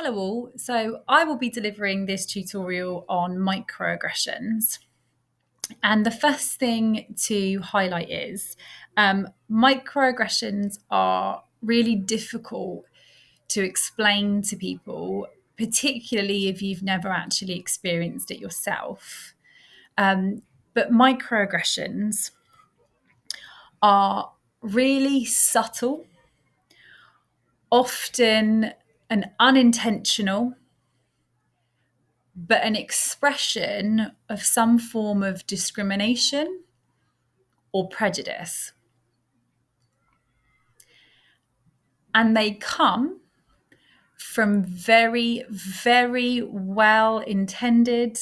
Hello all. So I will be delivering this tutorial on microaggressions. And the first thing to highlight is microaggressions are really difficult to explain to people, particularly if you've never actually experienced it yourself. But microaggressions are really subtle, often an unintentional, but an expression of some form of discrimination or prejudice. And they come from very, very well intended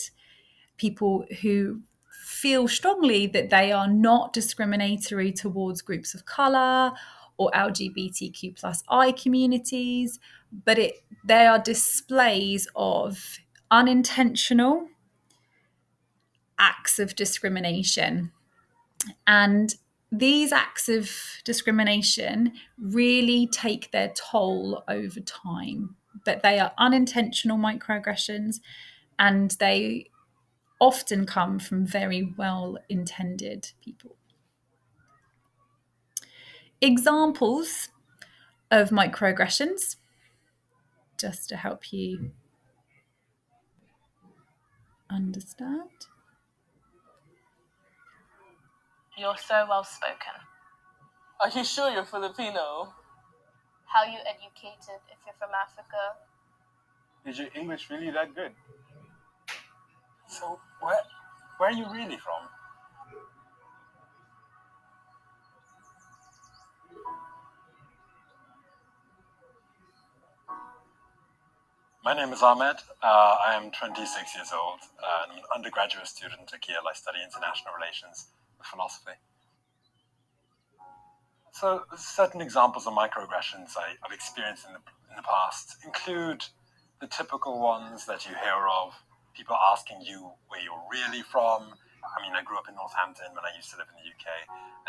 people who feel strongly that they are not discriminatory towards groups of colour or LGBTQ plus I communities, but they are displays of unintentional acts of discrimination. And these acts of discrimination really take their toll over time. But they are unintentional microaggressions, and they often come from very well intended people. Examples of microaggressions, just to help you understand. You're so well spoken. Are you sure you're Filipino? How you educated if you're from Africa? Is your English really that good? So where are you really from? My name is Ahmed. I am 26 years old. I'm an undergraduate student at Kiel. I study international relations with philosophy. So certain examples of microaggressions I've experienced in the past include the typical ones that you hear of, people asking you where you're really from. I mean, I grew up in Northampton when I used to live in the UK,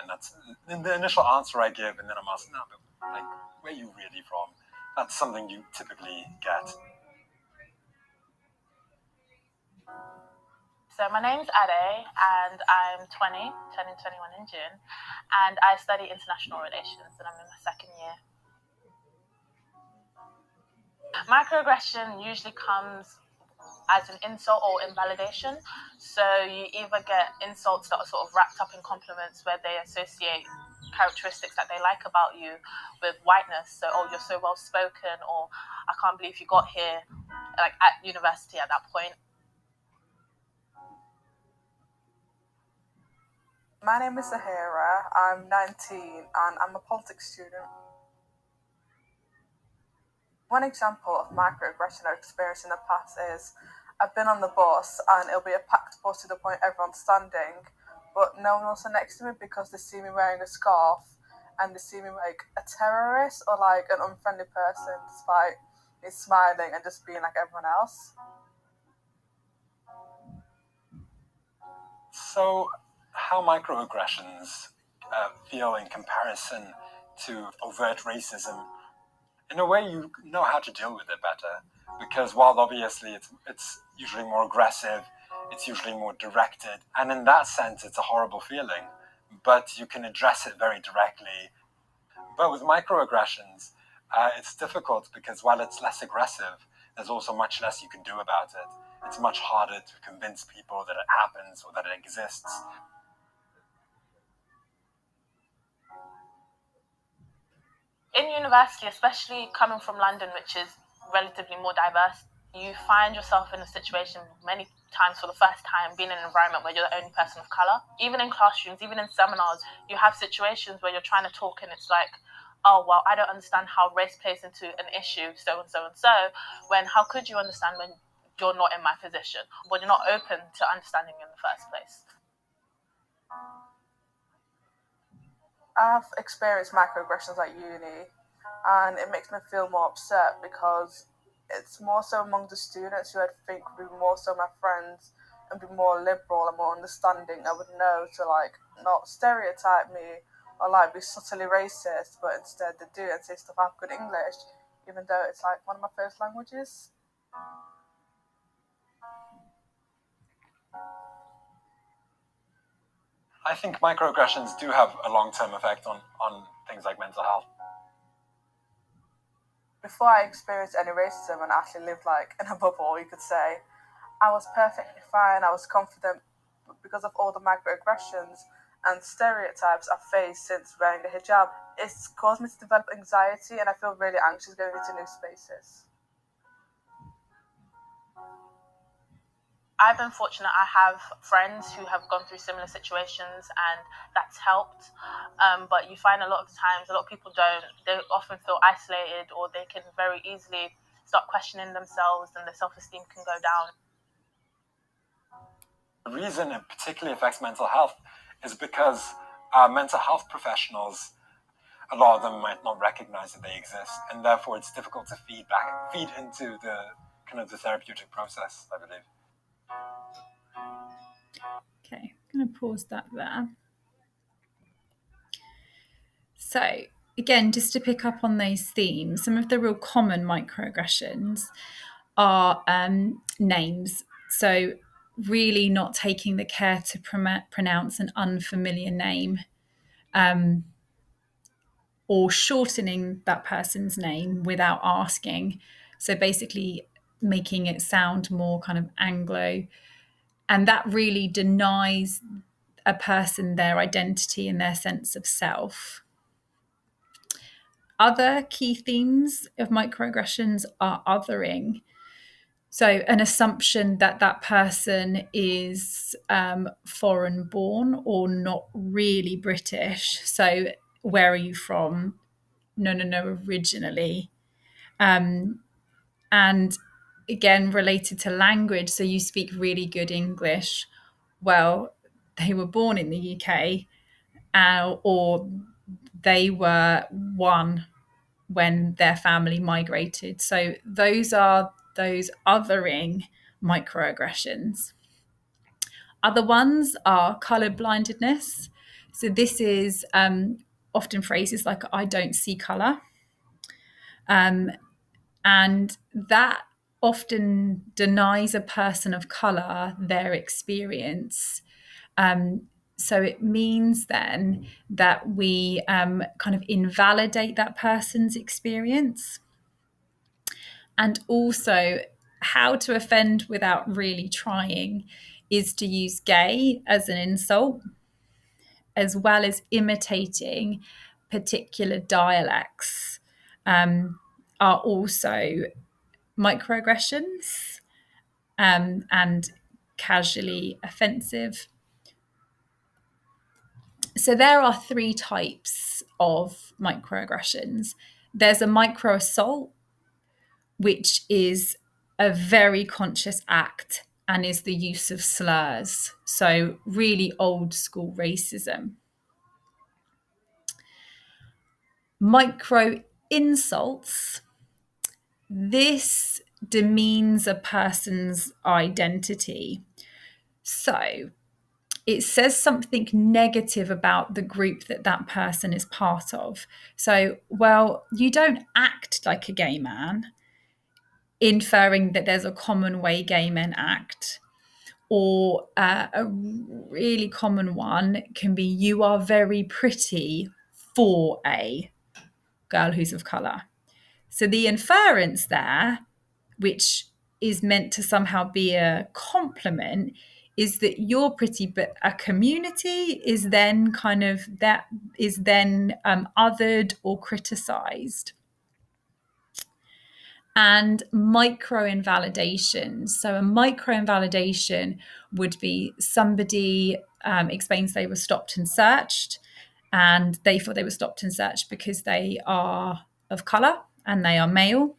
and that's the initial answer I give, and then I'm asked, no, but like, where are you really from? That's something you typically get. So my name's Ade, and I'm 20, turning 21 in June, and I study international relations, and I'm in my second year. Microaggression usually comes as an insult or invalidation. So you either get insults that are sort of wrapped up in compliments where they associate characteristics that they like about you with whiteness. So, oh, you're so well spoken, or I can't believe you got here, like at university at that point. My name is Sahara. I'm 19 and I'm a politics student. One example of microaggression I've experienced in the past is I've been on the bus and it'll be a packed bus to the point everyone's standing, but no one will sit next to me because they see me wearing a scarf and they see me like a terrorist or like an unfriendly person despite me smiling and just being like everyone else. So how microaggressions feel in comparison to overt racism? In a way, you know how to deal with it better, because while obviously it's usually more aggressive, it's usually more directed, and in that sense it's a horrible feeling, but you can address it very directly. But with microaggressions, it's difficult because while it's less aggressive, there's also much less you can do about it. It's much harder to convince people that it happens or that it exists. In university, especially coming from London, which is relatively more diverse, you find yourself in a situation many times for the first time being in an environment where you're the only person of colour. Even in classrooms, even in seminars, you have situations where you're trying to talk and it's like, oh, well, I don't understand how race plays into an issue, so and so and so, when how could you understand when you're not in my position, when you're not open to understanding in the first place? I've experienced microaggressions at uni and it makes me feel more upset because it's more so among the students who I think would be more so my friends and be more liberal and more understanding. I would know to like not stereotype me or like be subtly racist, but instead they do and say stuff like good English. even though it's like one of my first languages. I think microaggressions do have a long-term effect on things like mental health. Before I experienced any racism and actually lived like in a bubble, you could say, I was perfectly fine, I was confident, but because of all the microaggressions and stereotypes I've faced since wearing the hijab, it's caused me to develop anxiety and I feel really anxious going into new spaces. I've been fortunate. I have friends who have gone through similar situations, and that's helped. But you find a lot of times, a lot of people don't. They often feel isolated, or they can very easily start questioning themselves, and their self-esteem can go down. The reason it particularly affects mental health is because mental health professionals, a lot of them might not recognize that they exist, and therefore it's difficult to feed into the kind of the therapeutic process, I believe. Okay, I'm going to pause that there. So, again, just to pick up on those themes, some of the real common microaggressions are names. So, really not taking the care to pronounce an unfamiliar name, or shortening that person's name without asking. So, basically, making it sound more kind of Anglo. And that really denies a person their identity and their sense of self. Other key themes of microaggressions are othering. So, an assumption that that person is foreign born or not really British. So, where are you from? No, originally. And again, related to language. So, you speak really good English. Well, they were born in the UK, or they were one when their family migrated. So those are those othering microaggressions. Other ones are colour blindedness. So this is often phrases like "I don't see colour," and that often denies a person of colour their experience. So it means then that we kind of invalidate that person's experience. And also, how to offend without really trying is to use gay as an insult, as well as imitating particular dialects, are also microaggressions, and casually offensive. So there are three types of microaggressions. There's a micro assault, which is a very conscious act and is the use of slurs. So really old school racism. Micro insults. This demeans a person's identity. So it says something negative about the group that that person is part of. So, well, you don't act like a gay man, inferring that there's a common way gay men act. Or a really common one can be, you are very pretty for a girl who's of colour. So the inference there, which is meant to somehow be a compliment, is that you're pretty, but a community is then othered or criticised. And micro invalidation. So a micro invalidation would be somebody explains they were stopped and searched, and they thought they were stopped and searched because they are of colour and they are male.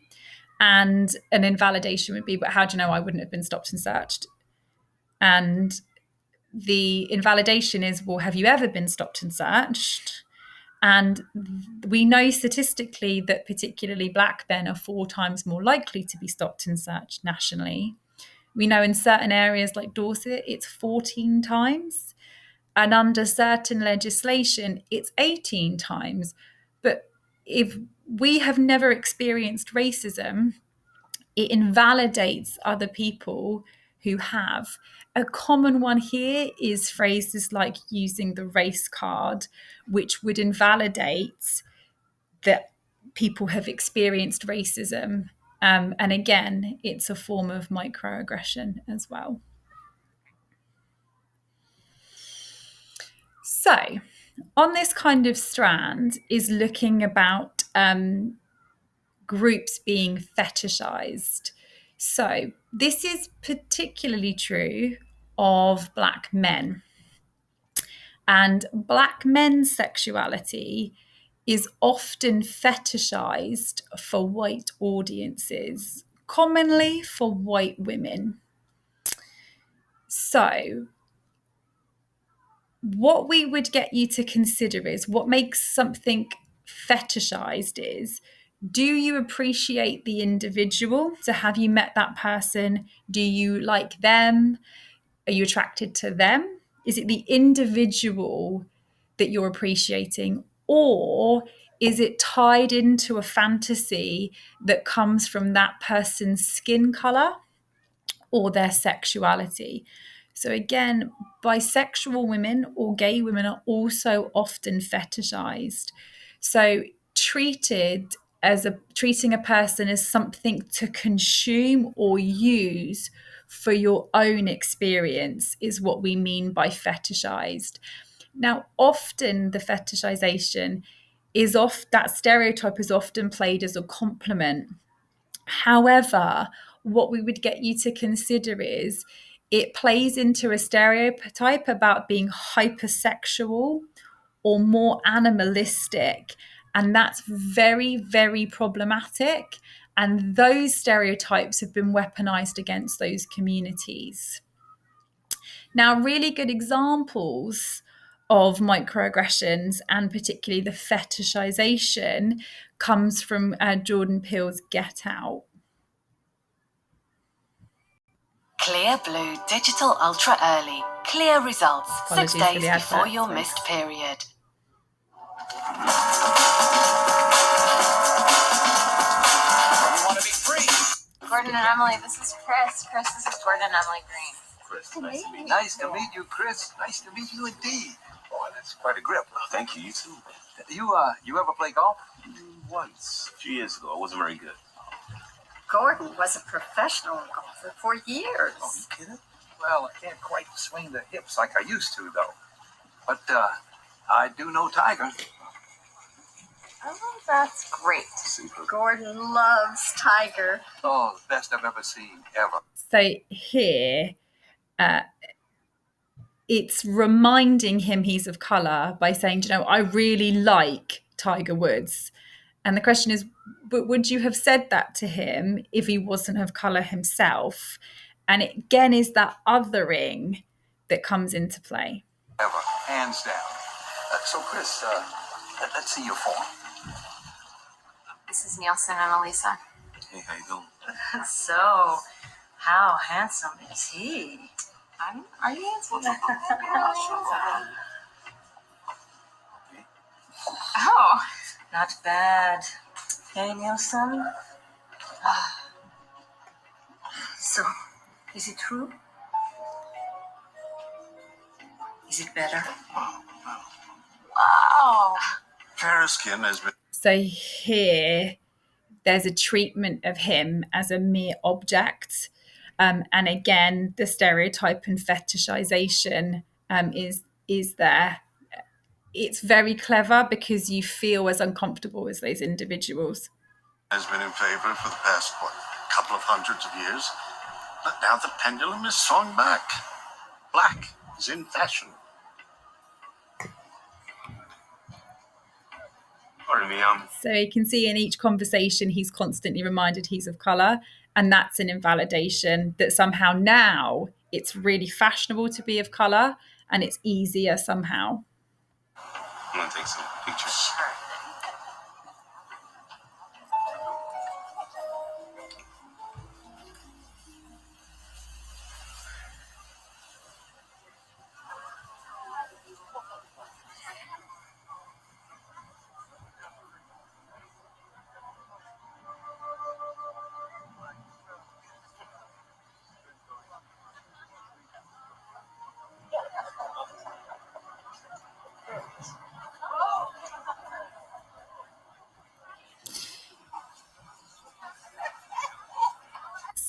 And an invalidation would be, but how do you know I wouldn't have been stopped and searched? And the invalidation is, well, have you ever been stopped and searched? And we know statistically that particularly Black men are 4 times more likely to be stopped and searched nationally. We know in certain areas like Dorset, it's 14 times. And under certain legislation, it's 18 times. But if we have never experienced racism, it invalidates other people who have. A common one here is phrases like using the race card, which would invalidate that people have experienced racism. And again, it's a form of microaggression as well. So, on this kind of strand is looking about groups being fetishized. So, this is particularly true of Black men. And Black men's sexuality is often fetishized for white audiences, commonly for white women. So, what we would get you to consider is what makes something fetishized is, do you appreciate the individual? So, have you met that person? Do you like them? Are you attracted to them? Is it the individual that you're appreciating? Or is it tied into a fantasy that comes from that person's skin color or their sexuality? So again, bisexual women or gay women are also often fetishized. So treating a person as something to consume or use for your own experience is what we mean by fetishized. Now, often the fetishization is that stereotype is often played as a compliment. However, what we would get you to consider is it plays into a stereotype about being hypersexual or more animalistic. And that's very, very problematic. And those stereotypes have been weaponized against those communities. Now, really good examples of microaggressions and particularly the fetishization comes from Jordan Peele's Get Out. Clear Blue Digital Ultra Early. Clear results. Apologies 6 days for before your folks. missed period. Gordon and Emily, this is Chris. Chris, this is Gordon and Emily Green. Chris, nice to meet you, Chris. Nice to meet you indeed. Boy, that's quite a grip. Oh, thank you. You too. You ever play golf? Once, a few years ago, I wasn't very good. Gordon was a professional golfer for years. Oh, you kidding? Well, I can't quite swing the hips like I used to, though. But I do know Tiger. Oh, that's great. Super. Gordon loves Tiger. Oh, the best I've ever seen, ever. So here, it's reminding him he's of color by saying, I really like Tiger Woods. And the question is, but would you have said that to him if he wasn't of color himself? And it again is that othering that comes into play. Ever, hands down. So, Chris, let's see your form. This is Nielsen and Elisa. Hey, how you doing? So, how handsome is he? Are you handsome? Oh, not bad. Hey, Nielsen. So, is it true? Is it better? Wow. Fair skin has been. So here, there's a treatment of him as a mere object. And again, the stereotype and fetishization is there. It's very clever because you feel as uncomfortable as those individuals. Has been in favor for the past, couple of hundreds of years. But now the pendulum is swung back. Black is in fashion. Pardon me, So you can see in each conversation, he's constantly reminded he's of colour. And that's an invalidation that somehow now it's really fashionable to be of colour and it's easier somehow. I'm going to take some pictures.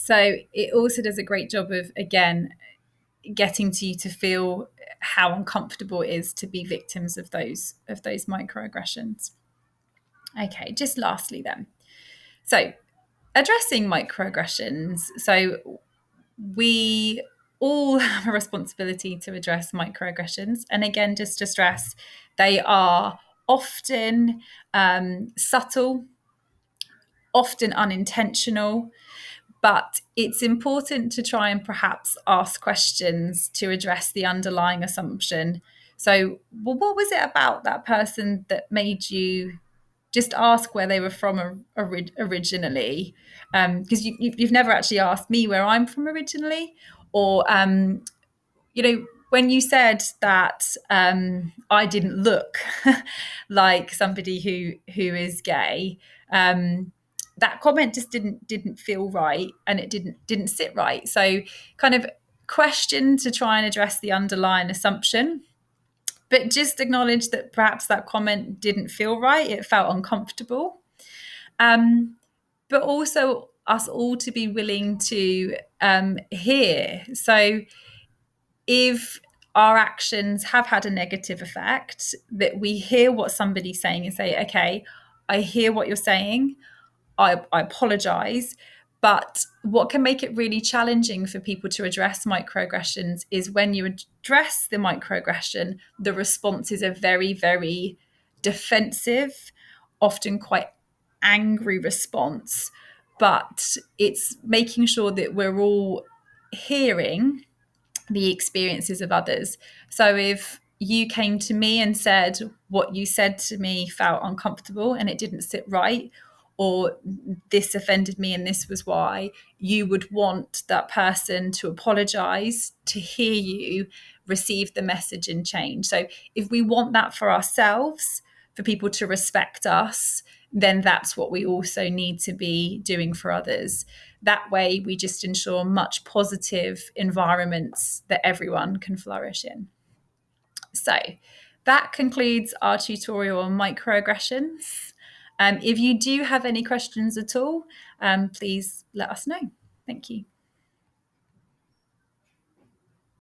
So it also does a great job of, again, getting to you to feel how uncomfortable it is to be victims of those microaggressions. Okay, just lastly then. So addressing microaggressions. So we all have a responsibility to address microaggressions. And again, just to stress, they are often subtle, often unintentional, but it's important to try and perhaps ask questions to address the underlying assumption. So, well, what was it about that person that made you just ask where they were from originally? Because you've never actually asked me where I'm from originally, or when you said that I didn't look like somebody who is gay, that comment just didn't feel right, and it didn't sit right. So, kind of question to try and address the underlying assumption, but just acknowledge that perhaps that comment didn't feel right. It felt uncomfortable, but also us all to be willing to hear. So, if our actions have had a negative effect, that we hear what somebody's saying and say, okay, I hear what you're saying. I apologize. But what can make it really challenging for people to address microaggressions is when you address the microaggression, the responses are very, very defensive, often quite angry response. But it's making sure that we're all hearing the experiences of others. So if you came to me and said what you said to me felt uncomfortable and it didn't sit right, or this offended me and this was why, you would want that person to apologize, to hear you, receive the message and change. So if we want that for ourselves, for people to respect us, then that's what we also need to be doing for others. That way, we just ensure much positive environments that everyone can flourish in. So that concludes our tutorial on microaggressions. If you do have any questions at all, please let us know. Thank you.